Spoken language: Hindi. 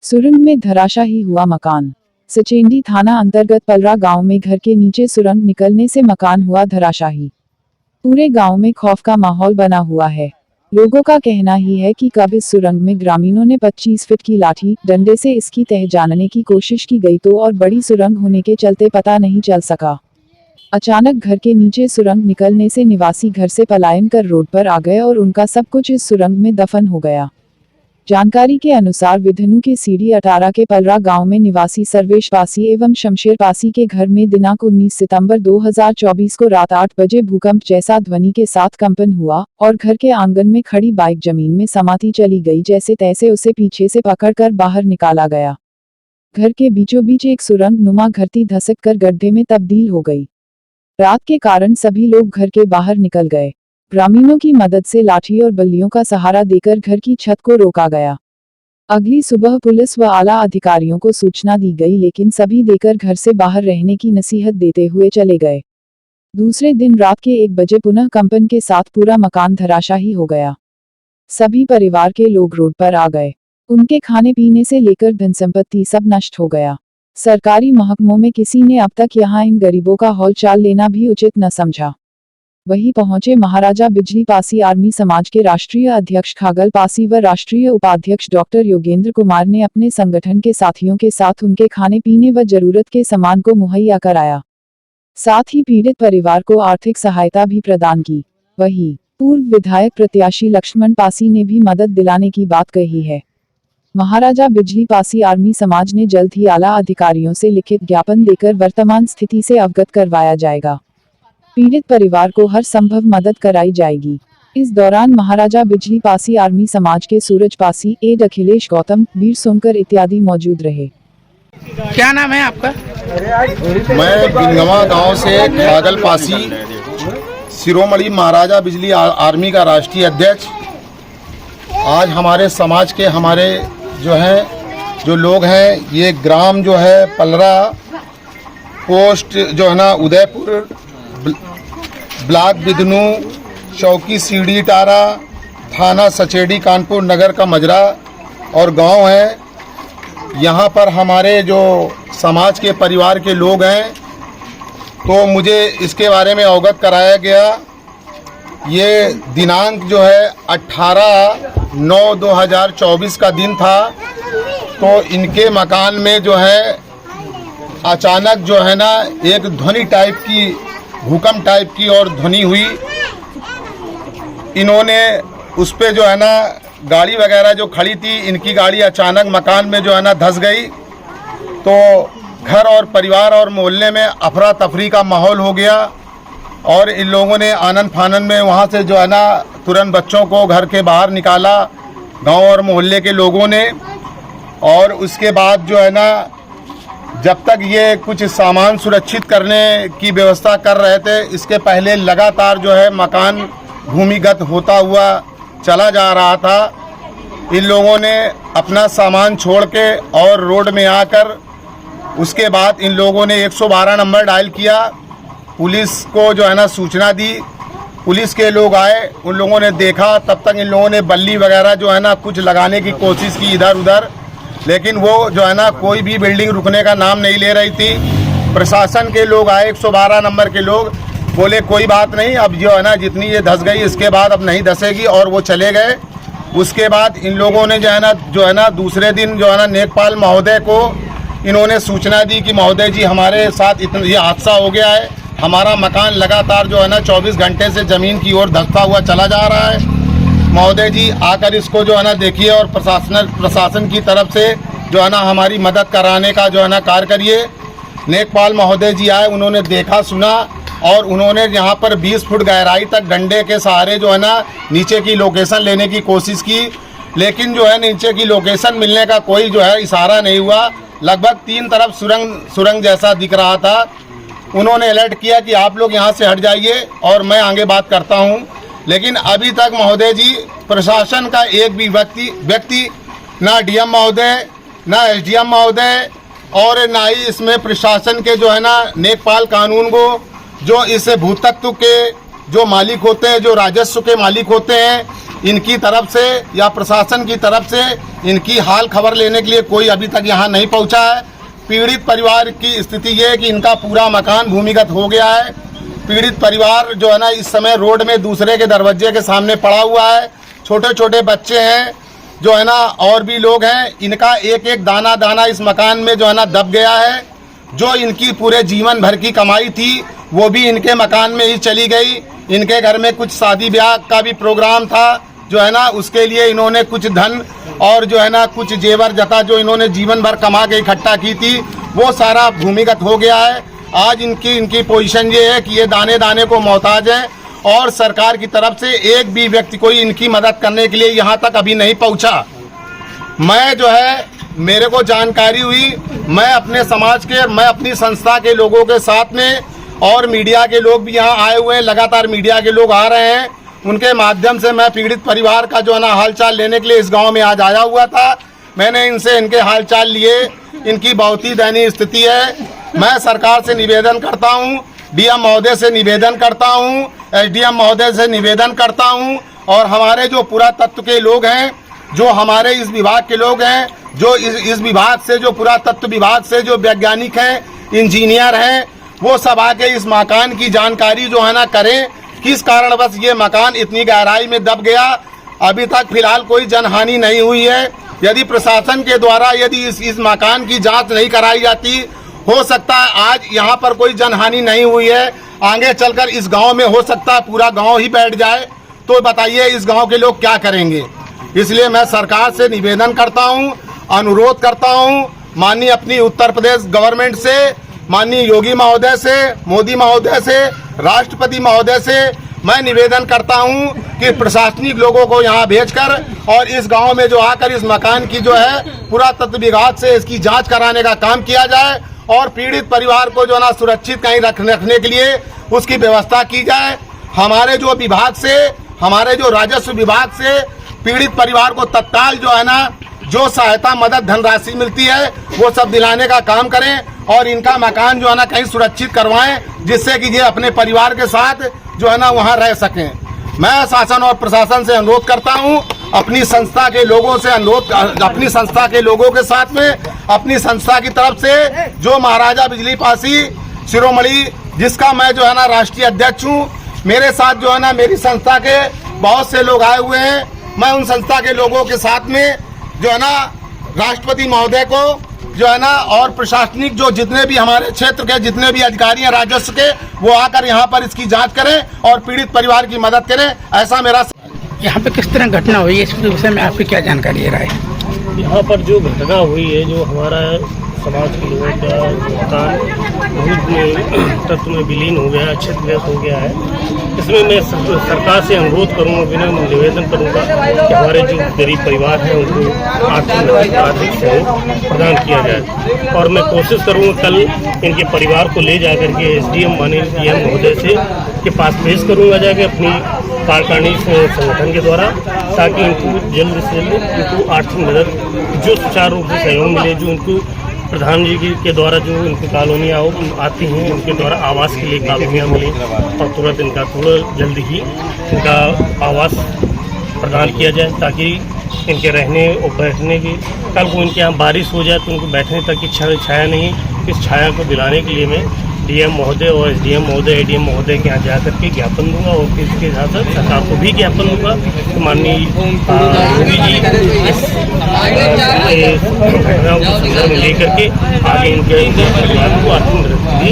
सुरंग में धराशायी हुआ मकान। सचेंडी थाना अंतर्गत पलरा गांव में घर के नीचे सुरंग निकलने से मकान हुआ धराशायी। पूरे गांव में खौफ का माहौल बना हुआ है। लोगों का कहना ही है कि कब इस सुरंग में ग्रामीणों ने 25 फीट की लाठी डंडे से इसकी तह जानने की कोशिश की गई तो और बड़ी सुरंग होने के चलते पता नहीं चल सका। अचानक घर के नीचे सुरंग निकलने से निवासी घर से पलायन कर रोड पर आ गए और उनका सब कुछ इस सुरंग में दफन हो गया। जानकारी के अनुसार विधनु के सीढ़ी 18 के पलरा गांव में निवासी सर्वेश पासी एवं शमशेर पासी के घर में दिनांक 19 सितंबर 2024 को रात 8 बजे भूकंप जैसा ध्वनि के साथ कंपन हुआ और घर के आंगन में खड़ी बाइक जमीन में समाती चली गई। जैसे तैसे उसे पीछे से पकड़कर बाहर निकाला गया। घर के बीचों बीच एक सुरंग नुमा घरती धसक कर गड्ढे में तब्दील हो गई। रात के कारण सभी लोग घर के बाहर निकल गए। ग्रामीणों की मदद से लाठी और बल्लियों का सहारा देकर घर की छत को रोका गया। अगली सुबह पुलिस व आला अधिकारियों को सूचना दी गई, लेकिन सभी देकर घर से बाहर रहने की नसीहत देते हुए चले गए। दूसरे दिन रात के 1 बजे पुनः कंपन के साथ पूरा मकान धराशायी हो गया। सभी परिवार के लोग रोड पर आ गए। उनके खाने पीने से लेकर धन संपत्ति सब नष्ट हो गया। सरकारी महकमों में किसी ने अब तक यहाँ इन गरीबों का हाल चाल लेना भी उचित न समझा। वहीं पहुंचे महाराजा बिजली पासी आर्मी समाज के राष्ट्रीय अध्यक्ष खागल पासी व राष्ट्रीय उपाध्यक्ष डॉक्टर योगेंद्र कुमार ने अपने संगठन के साथियों के साथ उनके खाने पीने व जरूरत के सामान को मुहैया कराया। साथ ही पीड़ित परिवार को आर्थिक सहायता भी प्रदान की। वहीं पूर्व विधायक प्रत्याशी लक्ष्मण पासी ने भी मदद दिलाने की बात कही है। महाराजा बिजली पासी आर्मी समाज ने जल्द ही आला अधिकारियों से लिखित ज्ञापन देकर वर्तमान स्थिति से अवगत करवाया जाएगा। पीड़ित परिवार को हर संभव मदद कराई जाएगी। इस दौरान महाराजा बिजली पासी आर्मी समाज के सूरज पासी, एड अखिलेश गौतम, वीर सोनकर इत्यादि मौजूद रहे। क्या नाम है आपका? मैं बिंगवा गांव से खागल पासी, शिरोमणि महाराजा बिजली आर्मी का राष्ट्रीय अध्यक्ष। आज हमारे समाज के हमारे जो लोग हैं, ये ग्राम जो है पलरा, पोस्ट जो है ना उदयपुर, ब्लॉक बिधनु, चौकी सीढ़ी टारा, थाना सचेड़ी, कानपुर नगर का मजरा और गांव है। यहाँ पर हमारे जो समाज के परिवार के लोग हैं, तो मुझे इसके बारे में अवगत कराया गया। ये दिनांक जो है 18/9/2024 का दिन था। तो इनके मकान में जो है अचानक जो है ना एक ध्वनि टाइप की, भूकंप टाइप की और ध्वनि हुई। इन्होंने उस पे जो है ना गाड़ी वगैरह जो खड़ी थी, इनकी गाड़ी अचानक मकान में जो है ना धंस गई। तो घर और परिवार और मोहल्ले में अफरा तफरी का माहौल हो गया और इन लोगों ने आनन फानन में वहाँ से जो है ना तुरंत बच्चों को घर के बाहर निकाला, गांव और मोहल्ले के लोगों ने। और उसके बाद जो है ना जब तक ये कुछ सामान सुरक्षित करने की व्यवस्था कर रहे थे, इसके पहले लगातार जो है मकान भूमिगत होता हुआ चला जा रहा था। इन लोगों ने अपना सामान छोड़ के और रोड में आकर उसके बाद इन लोगों ने 112 नंबर डायल किया, पुलिस को जो है ना सूचना दी। पुलिस के लोग आए, उन लोगों ने देखा, तब तक इन लोगों ने बल्ली वगैरह जो है ना कुछ लगाने की कोशिश की इधर उधर, लेकिन वो जो है ना कोई भी बिल्डिंग रुकने का नाम नहीं ले रही थी। प्रशासन के लोग आए, 112 नंबर के लोग, बोले कोई बात नहीं, अब जो है ना जितनी ये धंस गई इसके बाद अब नहीं धंसेगी, और वो चले गए। उसके बाद इन लोगों ने जो है ना दूसरे दिन जो है ना नेकपाल महोदय को इन्होंने सूचना दी कि महोदय जी हमारे साथ इतना ये हादसा हो गया है, हमारा मकान लगातार जो है ना 24 घंटे से ज़मीन की ओर धंसता हुआ चला जा रहा है। महोदय जी आकर इसको जो है ना देखिए और प्रशासन की तरफ से जो है ना हमारी मदद कराने का जो है ना कार्य करिए। नेकपाल महोदय जी आए, उन्होंने देखा सुना और उन्होंने यहाँ पर 20 फुट गहराई तक डंडे के सहारे जो है ना नीचे की लोकेशन लेने की कोशिश की, लेकिन जो है नीचे की लोकेशन मिलने का कोई जो है इशारा नहीं हुआ। लगभग 3 तरफ सुरंग जैसा दिख रहा था। उन्होंने अलर्ट किया कि आप लोग यहाँ से हट जाइए और मैं आगे बात करता हूँ, लेकिन अभी तक महोदय जी प्रशासन का एक भी व्यक्ति ना डीएम महोदय, ना एसडीएम महोदय और ना ही इसमें प्रशासन के जो है ना नेकपाल कानून को जो इस भूतत्व के जो मालिक होते हैं, जो राजस्व के मालिक होते हैं, इनकी तरफ से या प्रशासन की तरफ से इनकी हाल खबर लेने के लिए कोई अभी तक यहाँ नहीं पहुँचा है। पीड़ित परिवार की स्थिति ये है कि इनका पूरा मकान भूमिगत हो गया है। पीड़ित परिवार जो है ना इस समय रोड में दूसरे के दरवाजे के सामने पड़ा हुआ है। छोटे छोटे बच्चे हैं जो है ना, और भी लोग हैं। इनका एक एक दाना दाना इस मकान में जो है ना दब गया है। जो इनकी पूरे जीवन भर की कमाई थी वो भी इनके मकान में ही चली गई। इनके घर में कुछ शादी ब्याह का भी प्रोग्राम था जो है ना, उसके लिए इन्होंने कुछ धन और जो है ना कुछ जेवर जता जो इन्होंने जीवन भर कमा के इकट्ठा की थी वो सारा भूमिगत हो गया है। आज इनकी पोजीशन ये है कि ये दाने दाने को मोहताज है और सरकार की तरफ से एक भी व्यक्ति कोई इनकी मदद करने के लिए यहाँ तक अभी नहीं पहुँचा। मैं जो है मेरे को जानकारी हुई, मैं अपने समाज के, मैं अपनी संस्था के लोगों के साथ में और मीडिया के लोग भी यहाँ आए हुए हैं। लगातार मीडिया के लोग आ रहे हैं। उनके माध्यम से मैं पीड़ित परिवार का जो है ना हालचाल लेने के लिए इस गांव में आज आया हुआ था। मैंने इनसे इनके हालचाल लिए। इनकी बहुत ही दयनीय स्थिति है। मैं सरकार से निवेदन करता हूँ, डीएम महोदय से निवेदन करता हूँ, एसडीएम महोदय से निवेदन करता हूँ और हमारे जो पुरातत्व के लोग हैं, जो हमारे इस विभाग के लोग हैं, जो इस विभाग से, जो पुरातत्व विभाग से जो वैज्ञानिक हैं, इंजीनियर हैं, वो सब आके इस मकान की जानकारी जो है ना करें। किस कारणवश ये मकान इतनी गहराई में दब गया। अभी तक फिलहाल कोई जनहानि नहीं हुई है। यदि प्रशासन के द्वारा यदि इस मकान की जांच नहीं कराई जाती, हो सकता है आज यहाँ पर कोई जनहानि नहीं हुई है, आगे चलकर इस गांव में हो सकता है पूरा गांव ही बैठ जाए। तो बताइए इस गांव के लोग क्या करेंगे। इसलिए मैं सरकार से निवेदन करता हूँ, अनुरोध करता हूँ, माननीय अपनी उत्तर प्रदेश गवर्नमेंट से, माननीय योगी महोदय से, मोदी महोदय से, राष्ट्रपति महोदय से मैं निवेदन करता हूं कि प्रशासनिक लोगों को यहां भेजकर और इस गांव में जो आकर इस मकान की जो है पुरातत्व विभाग से इसकी जांच कराने का काम किया जाए और पीड़ित परिवार को जो ना सुरक्षित कहीं रखने के लिए उसकी व्यवस्था की जाए। हमारे जो विभाग से, हमारे जो राजस्व विभाग से पीड़ित परिवार को तत्काल जो है ना जो सहायता मदद धनराशि मिलती है वो सब दिलाने का काम करें और इनका मकान जो है ना कहीं सुरक्षित करवाएं, जिससे कि ये अपने परिवार के साथ जो है ना वहाँ रह सकें। मैं शासन और प्रशासन से अनुरोध करता हूँ, अपनी संस्था के लोगों से अनुरोध, अपनी संस्था के लोगों के साथ में, अपनी संस्था की तरफ से जो महाराजा बिजली पासी शिरोमणि, जिसका मैं जो है ना राष्ट्रीय अध्यक्ष हूँ, मेरे साथ जो है ना मेरी संस्था के बहुत से लोग आए हुए हैं। मैं उन संस्था के लोगों के साथ में जो है ना राष्ट्रपति महोदय को जो है ना और प्रशासनिक जो जितने भी हमारे क्षेत्र के जितने भी अधिकारी हैं राजस्व के, वो आकर यहाँ पर इसकी जांच करें और पीड़ित परिवार की मदद करें। ऐसा मेरा। यहाँ पे किस तरह घटना हुई है इसके विषय में आपकी क्या जानकारी है? यहाँ पर जो घटना हुई है, जो हमारा समाज के लोगों का मकान भूत में तत्व में विलीन हो गया, क्षतिग्रस्त हो गया है। इसमें मैं सरकार से अनुरोध करूँगा, विनम्र निवेदन करूँगा कि हमारे जो गरीब परिवार हैं उनको आर्थिक सहयोग प्रदान किया जाए। और मैं कोशिश करूँगा कल इनके परिवार को ले जा करके एसडीएम माननीय डीएम महोदय से के पास पेश करूँगा जाके अपनी कार्यकारिणी संगठन के द्वारा, ताकि इनको जल्द से जल्द इनको आर्थिक मदद जो सुचारू रूप से सहयोग मिले। जो उनको प्रधान जी के द्वारा जो इनकी कॉलोनियाँ आती हैं उनके द्वारा आवास के लिए कालोनियाँ मिली और तुरंत इनका थोड़ा जल्द ही इनका आवास प्रदान किया जाए, ताकि इनके रहने और बैठने की, कल को इनके यहाँ बारिश हो जाए तो उनको बैठने तक की छाया नहीं, इस छाया को दिलाने के लिए मैं डीएम महोदय और एसडीएम महोदय, एडीएम महोदय के यहाँ जाकर के ज्ञापन दूंगा और फिर इसके साथ साथ सरकार को भी ज्ञापन दूंगा। तो माननीय योगी जी इस घटनाओं को संदर्भ में लेकर के आगे इनके परिवार को आर्थिक मदद की